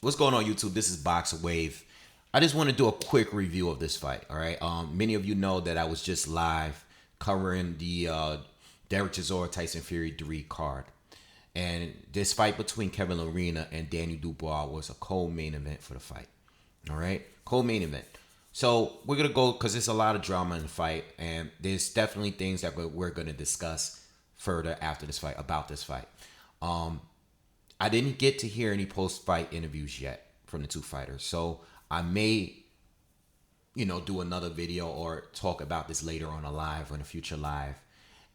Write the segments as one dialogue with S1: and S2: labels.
S1: What's going on, YouTube? This is Boxingwave. I just want to do a quick review of this fight. All right. Many of you know that I was just live covering the Derek Chisora Tyson Fury 3 card, and this fight between Kevin Lerena and Daniel Dubois was a co-main event for the fight. All right, co-main event. So we're gonna go because there's a lot of drama in the fight, and there's definitely things that we're gonna discuss further after this fight about this fight. Um, I didn't get to hear any post-fight interviews yet from the two fighters, so I may, do another video or talk about this later on a live, on a future live,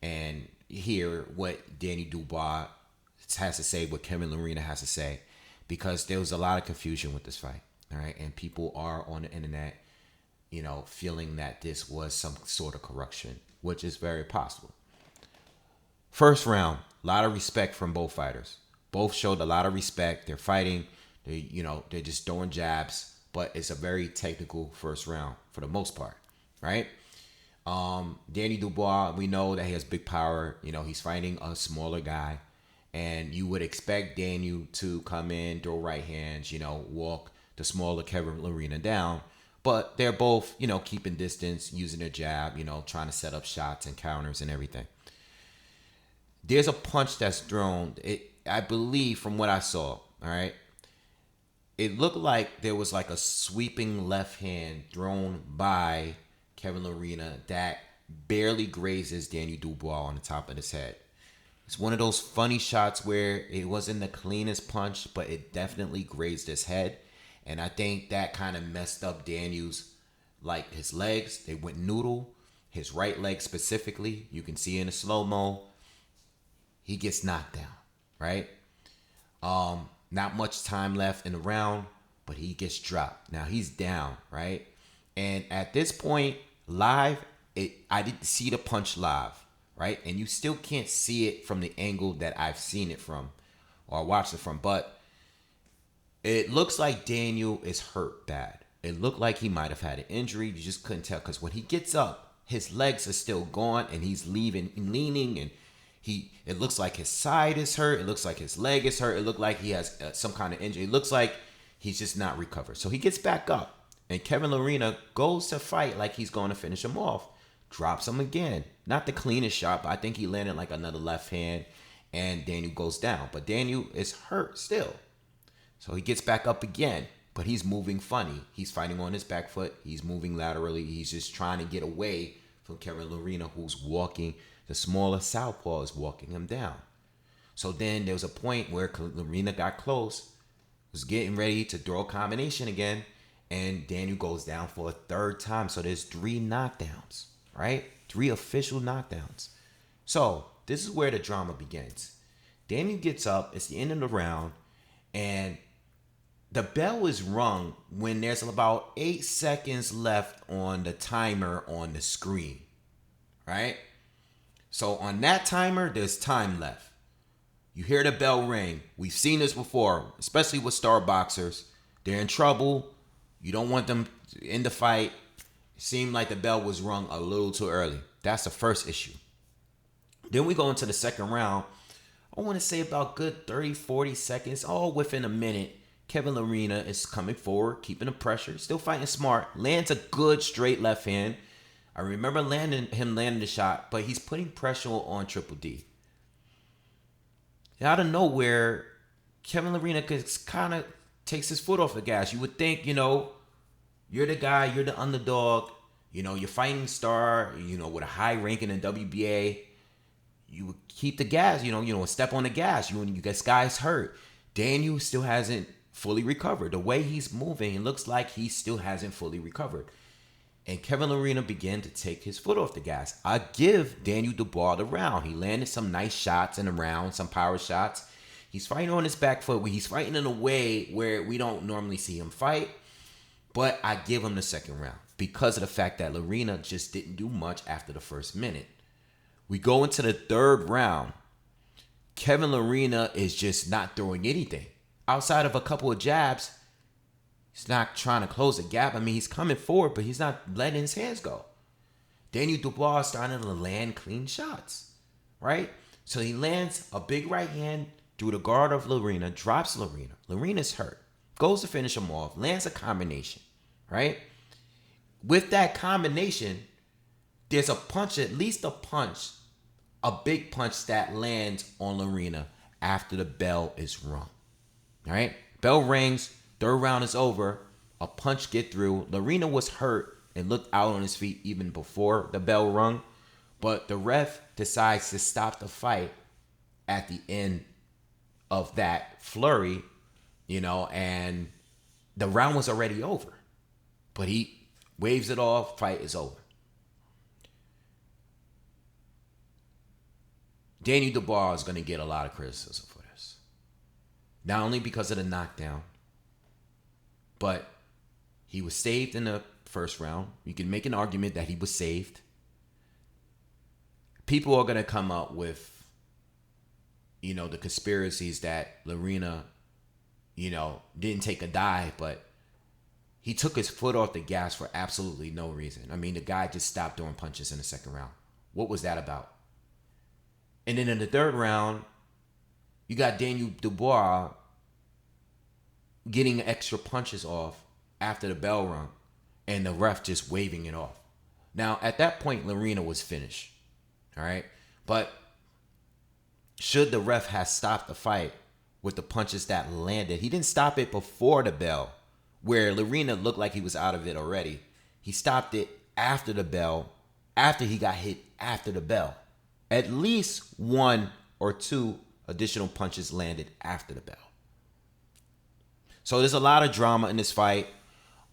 S1: and hear what Danny Dubois has to say, what Kevin Lerena has to say, because there was a lot of confusion with this fight. All right, and people are on the internet, feeling that this was some sort of corruption, which is very possible. First round, a lot of respect from both fighters. Both showed a lot of respect. They're fighting. They're just throwing jabs, but it's a very technical first round for the most part, right? Danny Dubois, we know that he has big power. He's fighting a smaller guy, and you would expect Daniel to come in, throw right hands, walk the smaller Kevin Lerena down. But they're both, keeping distance, using their jab, trying to set up shots and counters and everything. There's a punch that's thrown. I believe from what I saw, all right, it looked like there was like a sweeping left hand thrown by Kevin Lerena that barely grazes Daniel Dubois on the top of his head. It's one of those funny shots where it wasn't the cleanest punch, but it definitely grazed his head. And I think that kind of messed up Daniel's, like his legs. They went noodle. His right leg specifically, you can see in the slow-mo, he gets knocked down, right? Not much time left in the round, but he gets dropped. Now he's down, right? And at this point, live, I didn't see the punch live, right? And you still can't see it from the angle that I've seen it from or watched it from. But it looks like Daniel is hurt bad. It looked like he might have had an injury. You just couldn't tell because when he gets up, his legs are still gone and he's leaning, and it looks like his side is hurt. It looks like his leg is hurt. It looked like he has some kind of injury. It looks like he's just not recovered. So he gets back up, and Kevin Lerena goes to fight like he's going to finish him off. Drops him again. Not the cleanest shot, but I think he landed like another left hand, and Daniel goes down. But Daniel is hurt still. So he gets back up again, but he's moving funny. He's fighting on his back foot. He's moving laterally. He's just trying to get away from Kevin Lerena, who's walking. The smaller southpaw is walking him down. So then there was a point where Lerena got close, was getting ready to throw a combination again, and Daniel goes down for a third time. So there's 3 knockdowns, right? 3 official knockdowns. So this is where the drama begins. Daniel gets up. It's the end of the round, and the bell is rung when there's about 8 seconds left on the timer on the screen, right? So on that timer, there's time left. You hear the bell ring. We've seen this before, especially with star boxers. They're in trouble. You don't want them to end the fight. It seemed like the bell was rung a little too early. That's the first issue. Then we go into the second round. I want to say about good 30, 40 seconds, all within a minute. Kevin Lerena is coming forward, keeping the pressure, still fighting smart, lands a good straight left hand. I remember him landing the shot, but he's putting pressure on Triple D. Out of nowhere, Kevin Lerena kind of takes his foot off the gas. You would think, you're the guy, you're the underdog, you're fighting star, with a high ranking in WBA. You would keep the gas, step on the gas. This guy's hurt. Daniel still hasn't fully recovered. The way he's moving, it looks like he still hasn't fully recovered. And Kevin Lerena began to take his foot off the gas. I give Daniel Dubois the round. He landed some nice shots in the round, some power shots. He's fighting on his back foot. He's fighting in a way where we don't normally see him fight. But I give him the second round because of the fact that Lerena just didn't do much after the first minute. We go into the third round. Kevin Lerena is just not throwing anything. Outside of a couple of jabs, he's not trying to close the gap. I mean, he's coming forward, but he's not letting his hands go. Daniel Dubois is starting to land clean shots, right? So he lands a big right hand through the guard of Lerena, drops Lerena. Lerena's hurt. goes to finish him off, lands a combination, right? With that combination, there's a punch, at least a punch, a big punch that lands on Lerena after the bell is rung. All right? Bell rings, third round is over, a punch get through. Lerena was hurt and looked out on his feet even before the bell rung, but the ref decides to stop the fight at the end of that flurry, and the round was already over. But he waves it off, fight is over. Daniel Dubois is going to get a lot of criticism for this. Not only because of the knockdown, but he was saved in the first round. You can make an argument that he was saved. People are going to come up with, the conspiracies that Lerena, didn't take a dive, but he took his foot off the gas for absolutely no reason. I mean, the guy just stopped throwing punches in the second round. What was that about? And then in the third round, you got Daniel Dubois getting extra punches off after the bell rung, and the ref just waving it off. Now, at that point, Lerena was finished. All right? But should the ref have stopped the fight with the punches that landed? He didn't stop it before the bell, where Lerena looked like he was out of it already. He stopped it after the bell, after he got hit after the bell. At least one or two additional punches landed after the bell. So there's a lot of drama in this fight.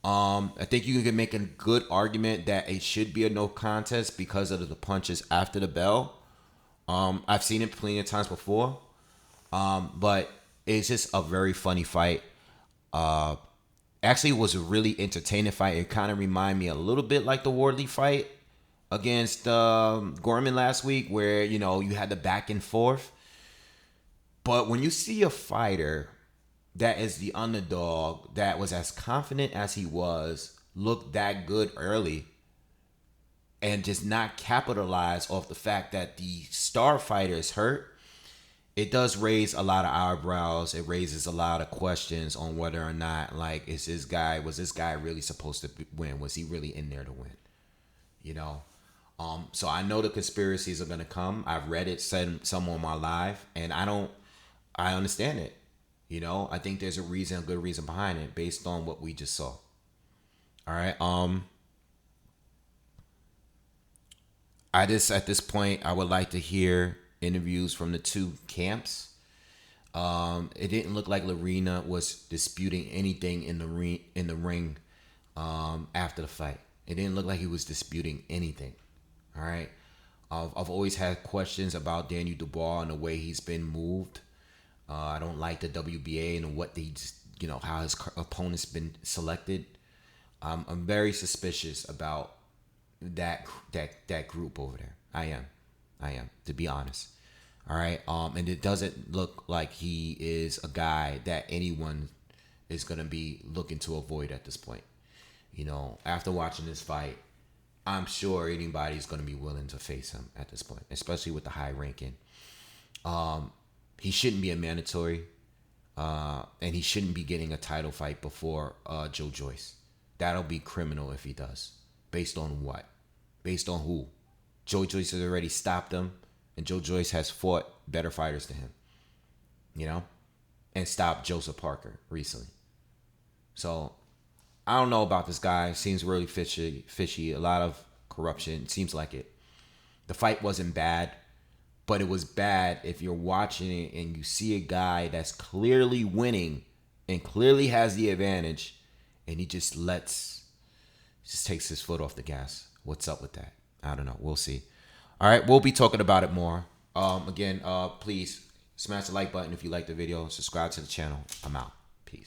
S1: I think you can make a good argument that it should be a no contest because of the punches after the bell. I've seen it plenty of times before. But it's just a very funny fight. Actually, it was a really entertaining fight. It kind of reminded me a little bit like the Wardley fight against Gorman last week, where, you had the back and forth. But when you see a fighter that is the underdog, that was as confident as he was, looked that good early, and just not capitalize off the fact that the star fighter is hurt, it does raise a lot of eyebrows. It raises a lot of questions on whether or not, was this guy really supposed to win? Was he really in there to win? So I know the conspiracies are going to come. I've read it, said some on my live, and I understand it. I think there's a good reason behind it based on what we just saw. All right. At this point, I would like to hear interviews from the two camps. It didn't look like Lerena was disputing anything in the ring after the fight. It didn't look like he was disputing anything. All right. I've always had questions about Daniel Dubois and the way he's been moved. I don't like the WBA and what how his opponent's been selected. I'm very suspicious about that group over there. I am, to be honest. All right. And it doesn't look like he is a guy that anyone is going to be looking to avoid at this point. After watching this fight, I'm sure anybody's going to be willing to face him at this point, especially with the high ranking. He shouldn't be a mandatory, and he shouldn't be getting a title fight before Joe Joyce. That'll be criminal if he does. Based on what? Based on who? Joe Joyce has already stopped him, and Joe Joyce has fought better fighters than him, and stopped Joseph Parker recently. So I don't know about this guy. Seems really fishy. A lot of corruption. Seems like it. The fight wasn't bad. But it was bad if you're watching it and you see a guy that's clearly winning and clearly has the advantage, and he just takes his foot off the gas. What's up with that? I don't know. We'll see. All right, we'll be talking about it more. Again, please smash the like button if you like the video. Subscribe to the channel. I'm out.